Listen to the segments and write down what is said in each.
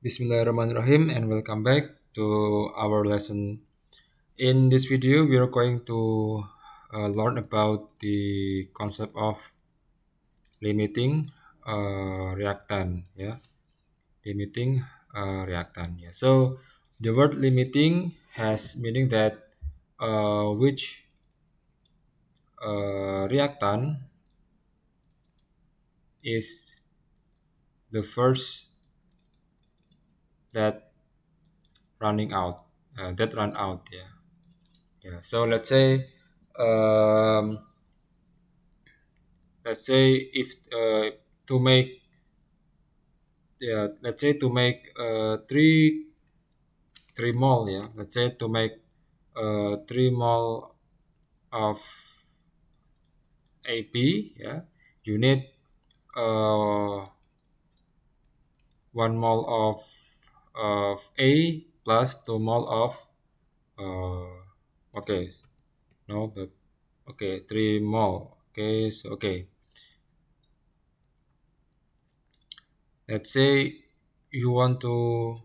Bismillahirrahmanirrahim and welcome back to our lesson. In this video, we are going to learn about the concept of limiting reactant. Yeah, limiting reactant. Yeah. So the word limiting has meaning that which reactant is the first that running out. That run out. Yeah. Yeah. So um, let's say if to make let's say to make three mole, yeah, let's say to make 3 mole of AP, yeah, you need uh 1 mole of A plus 2 mole of okay, no, but okay, 3 mole. Okay, so okay, let's say you want to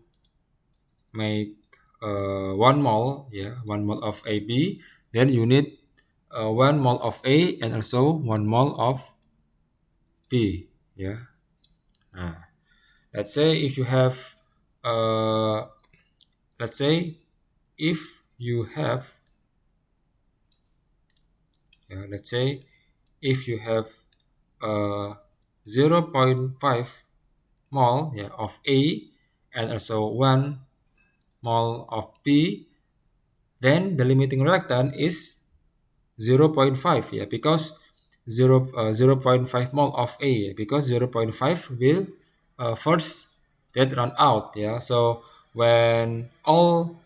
make 1 mole, yeah, 1 mole of AB, then you need 1 mole of A and also 1 mole of B, yeah. Nah, let's say if you have uh, let's say if you have let's say if you have uh, 0.5 mole, yeah, of A and also 1 mole of B, then the limiting reactant is 0.5, yeah, because 0.5 mole of A, because zero point 0.5 will first that run out, yeah. So when all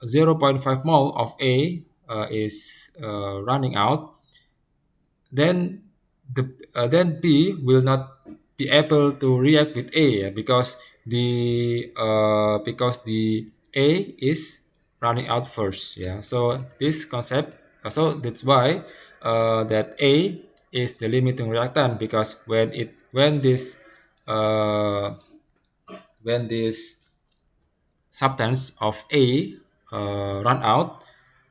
0.5 mole of A is running out, then then B will not be able to react with A, yeah, because the A is running out first. Yeah, so this concept, so that's why that A is the limiting reactant, because uh, when this substance of A run out,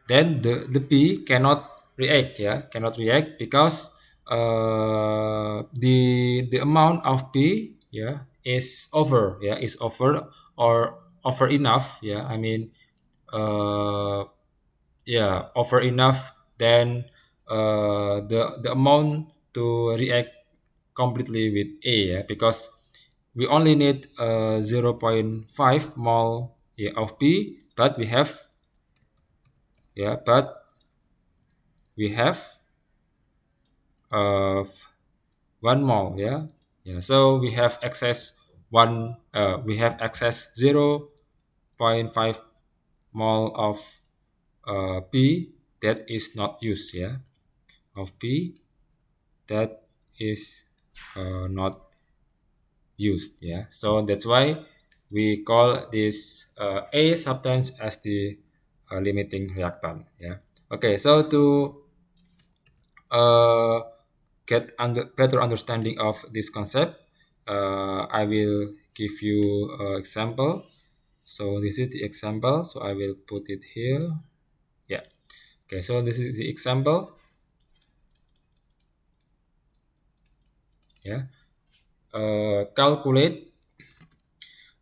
then the B cannot react, yeah, cannot react, because the amount of B, yeah, is over, yeah, is over, or over enough, yeah, I mean uh, yeah, over enough, then the amount to react completely with A, yeah, because we only need 0.5 mole, yeah, of B, but we have, yeah, but we have uh 1 mole, yeah, yeah, so we have access 0.5 mole of B that is not used, yeah, of B that is not used, yeah. So that's why we call this A substance as the limiting reactant, yeah. Okay, so to uh, get better understanding of this concept, I will give you example. So this is the example, so I will put it here, yeah. Okay, so this is the example, yeah. Calculate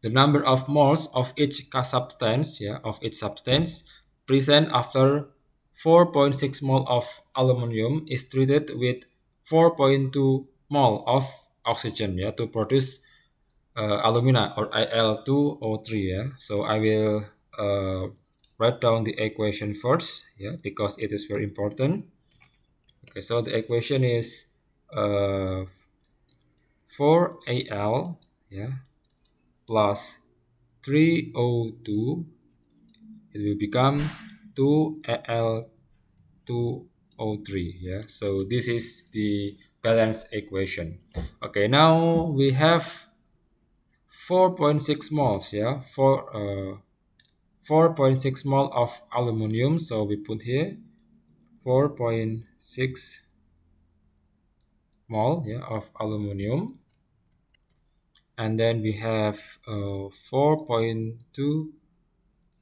the number of moles of each substance, yeah, of each substance present after 4.6 mole of aluminum is treated with 4.2 mole of oxygen, yeah, to produce alumina, or Al2O3, yeah. So I will write down the equation first, yeah, because it is very important. Okay, so the equation is uh, 4Al, yeah, plus 3O2, it will become 2Al2O3, yeah. So this is the balance equation. Okay, now we have 4.6 moles, yeah, 4.6 mole of aluminum, so we put here 4.6 mole, yeah, of aluminum, and then we have 4.2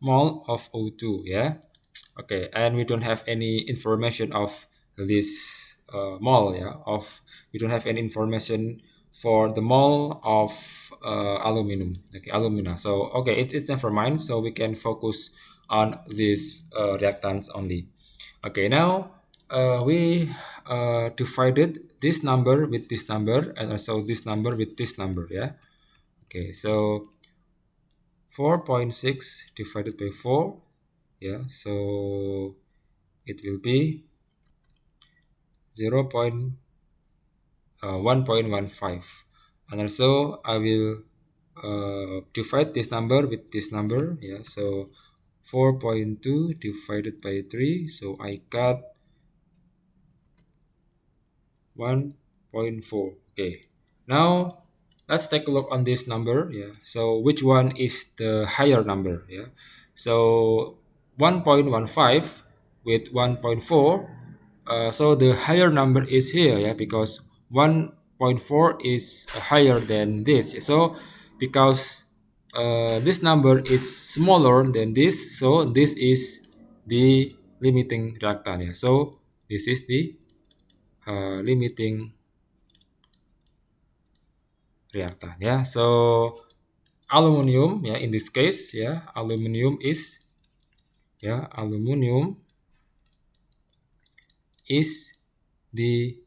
mole of O2, yeah. Okay, and we don't have any information of this mole, yeah. We don't have any information for the mole of aluminum, okay, alumina. So okay, it's never mind. So we can focus on these reactants only. Okay, now we divided this number with this number, and also this number with this number, yeah. Okay, so 4.6 divided by 4, yeah, so it will be 1.15, and also I will divide this number with this number, yeah, so 4.2 divided by 3, so I got 1.4. Okay, now let's take a look on this number, yeah, so which one is the higher number, yeah. So 1.15 with 1.4, so the higher number is here, yeah, because 1.4 is higher than this, so because this number is smaller than this, so this is the limiting reactant, yeah. So this is the limiting reactant, yeah. So aluminium, yeah, in this case, yeah, aluminium is, yeah, aluminium is the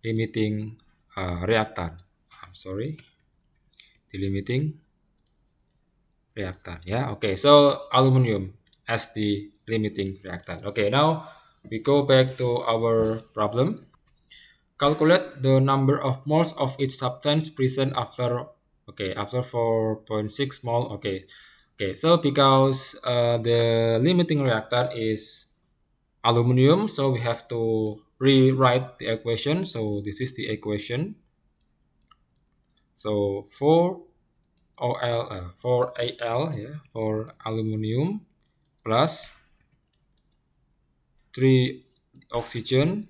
limiting reactant. I'm sorry, the limiting reactant, yeah. Okay, so aluminium as the limiting reactant. Okay, now we go back to our problem. Calculate the number of moles of each substance present after, okay, after 4.6 mole. Okay, okay, so because the limiting reactant is aluminum, so we have to rewrite the equation. So this is the equation. So 4Al, yeah, for aluminium plus 3 oxygen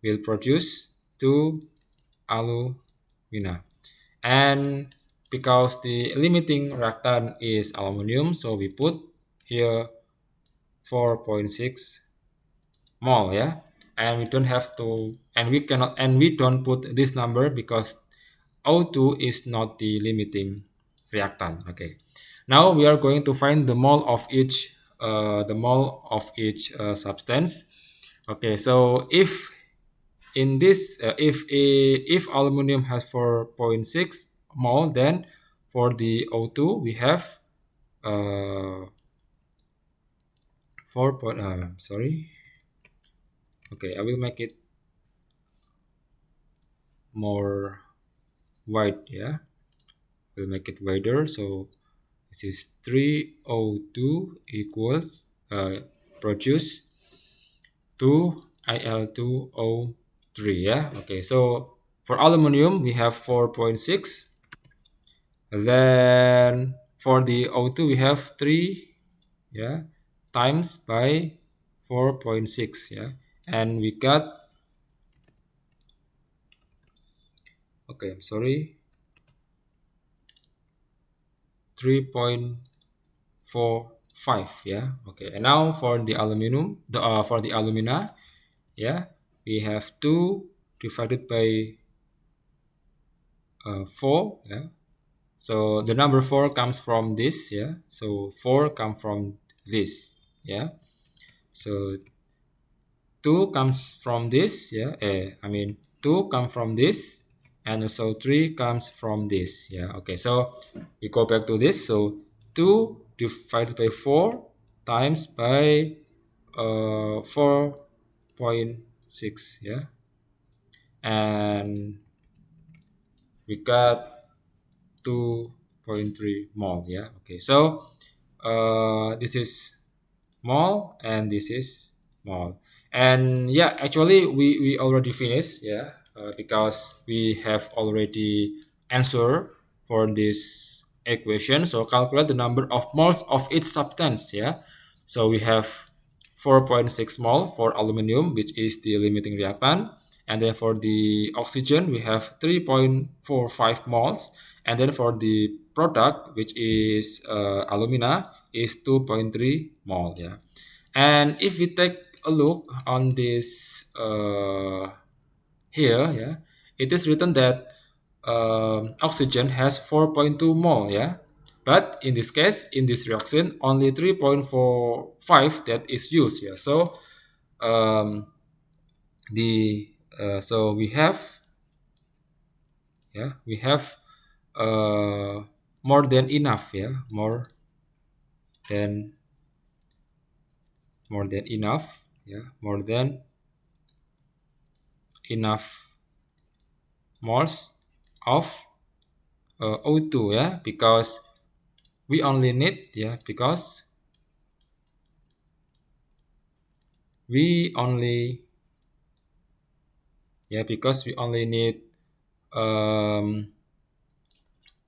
will produce 2 alumina. And because the limiting reactant is aluminum, so we put here 4.6 mole, yeah. And we don't have to, and we cannot, and we don't put this number because O2 is not the limiting reactant. Okay, now we are going to find the mole of each substance. Okay, so if in this if aluminum has 4.6 mole, then for the O2 we have 4 point sorry, okay, I will make it more wide, yeah, we'll make it wider. So this is 3O2 equals produce 2Al2O3, yeah. Okay, so for aluminum we have 4.6, then for the O2 we have 3, yeah, times by 4.6, yeah, and we got, okay, I'm sorry, 3.45, yeah. Okay, and now for the aluminum, for the alumina, yeah, we have 2 divided by 4, yeah. So the number 4 comes from this, yeah. So 4 come from this, yeah. So 2 comes from this, yeah. I mean 2 come from this, and also 3 comes from this, yeah. Okay, so we go back to this. So 2 divided by 4 times by 4.6, yeah, and we got 2.3 mole, yeah. Okay, so this is mole and this is mole, and yeah, actually we already finished, yeah, because we have already answer for this equation. So calculate the number of moles of each substance, yeah. So we have 4.6 mole for aluminum, which is the limiting reactant, and then for the oxygen we have 3.45 moles, and then for the product, which is alumina, is 2.3 mole. Yeah, and if we take a look on this here, yeah, it is written that oxygen has 4.2 mole. Yeah, but in this case, in this reaction, only 3.45 that is used. Yeah, so um, the so we have uh, more than enough. Yeah, than more than enough. Yeah, more than enough moles of O2. Yeah, because we only need, yeah, because we only because we only need um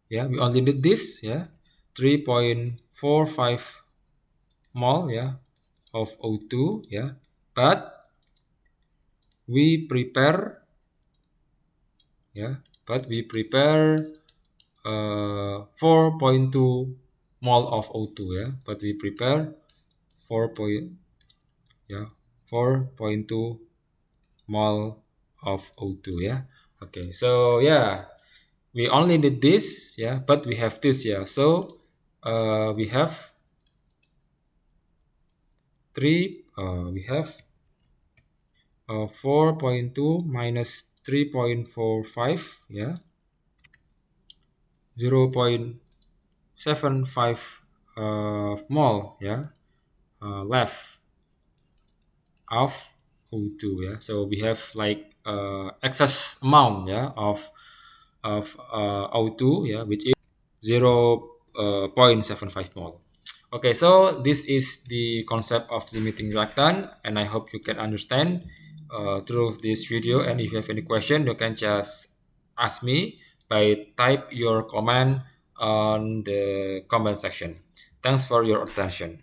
we only need this, 3.45 mole, of O2. Yeah, but we prepare, but we prepare 4.2 mole of O2. Yeah, but we prepare 4 point, 4.2 mole of O2. Yeah, okay, so we only need this, but we have this. So we have we have 4.2 minus 3.45, 0.75 mole, left of O2. So we have like excess amount, of O2, which is 0.75 mole. Okay, so this is the concept of limiting reactant, and I hope you can understand through this video. And if you have any question, you can just ask me by type your comment on the comment section. Thanks for your attention.